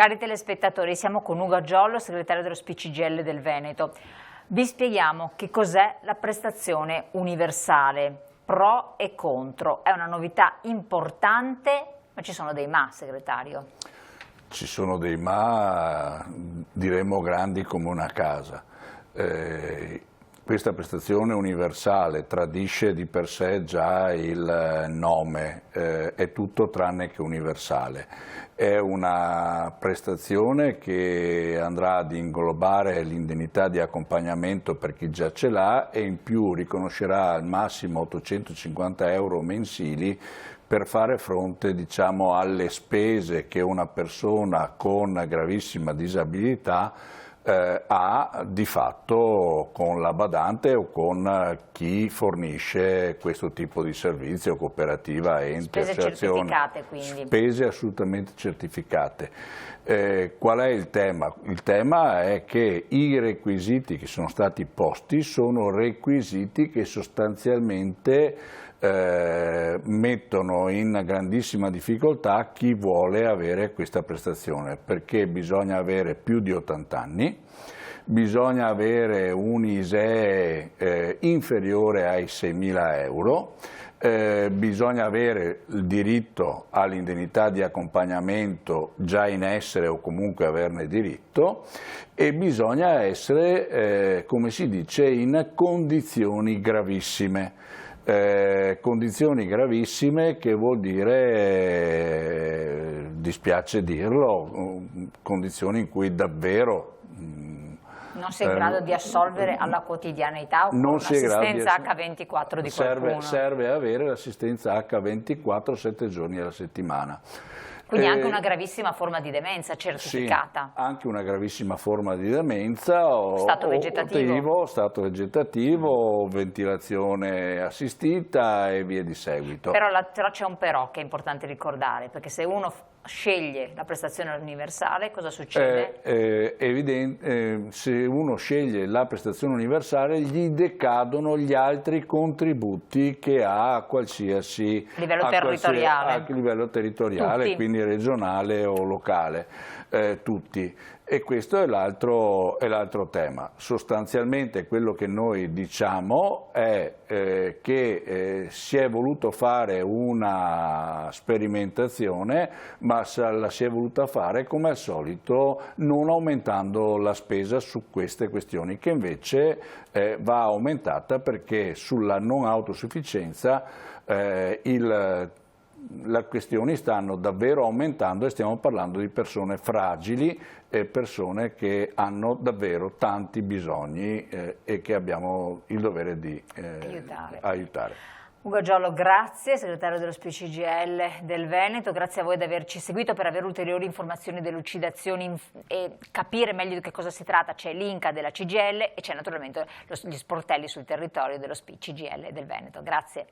Cari telespettatori, siamo con Ugo Aggiollo, segretario dello SPCGIL del Veneto. Vi spieghiamo che cos'è la prestazione universale, pro e contro. È una novità importante, ma ci sono dei ma, segretario. Ci sono dei ma, diremmo grandi come una casa. Questa prestazione universale tradisce di per sé già il nome, è tutto tranne che universale. È una prestazione che andrà ad inglobare l'indennità di accompagnamento per chi già ce l'ha e in più riconoscerà al massimo 850 euro mensili per fare fronte, diciamo, alle spese che una persona con gravissima disabilità ha di fatto con la badante o con chi fornisce questo tipo di servizio, cooperativa, ente, spese certificate quindi. Spese assolutamente certificate. Qual è il tema? Il tema è che i requisiti che sono stati posti sono requisiti che sostanzialmente mettono in grandissima difficoltà chi vuole avere questa prestazione, perché bisogna avere più di 80 anni, bisogna avere un ISEE inferiore ai 6.000 euro, bisogna avere il diritto all'indennità di accompagnamento già in essere o comunque averne diritto e bisogna essere, come si dice, in condizioni gravissime. Condizioni gravissime che vuol dire, dispiace dirlo, condizioni in cui davvero non sei in grado di assolvere alla quotidianità o con l'assistenza H24 di qualcuno. Serve avere l'assistenza H24 7 giorni alla settimana. Quindi anche una gravissima forma di demenza certificata. Sì, anche una gravissima forma di demenza, stato vegetativo, ventilazione assistita e via di seguito. Però c'è un però che è importante ricordare, perché se uno sceglie la prestazione universale, cosa succede? Se uno sceglie la prestazione universale gli decadono gli altri contributi che ha a qualsiasi livello territoriale, tutti. Quindi regionale o locale, tutti. E questo è l'altro tema. Sostanzialmente quello che noi diciamo è che si è voluto fare una sperimentazione, ma la si è voluta fare come al solito non aumentando la spesa su queste questioni, che invece va aumentata perché sulla non autosufficienza le questioni stanno davvero aumentando e stiamo parlando di persone fragili e persone che hanno davvero tanti bisogni e che abbiamo il dovere di aiutare. Ugo Aggiollo, grazie, segretario dello SPCGIL del Veneto, grazie a voi di averci seguito. Per avere ulteriori informazioni, delucidazioni e capire meglio di che cosa si tratta c'è l'Inca della CGIL e c'è naturalmente gli sportelli sul territorio dello SPCGIL del Veneto. Grazie.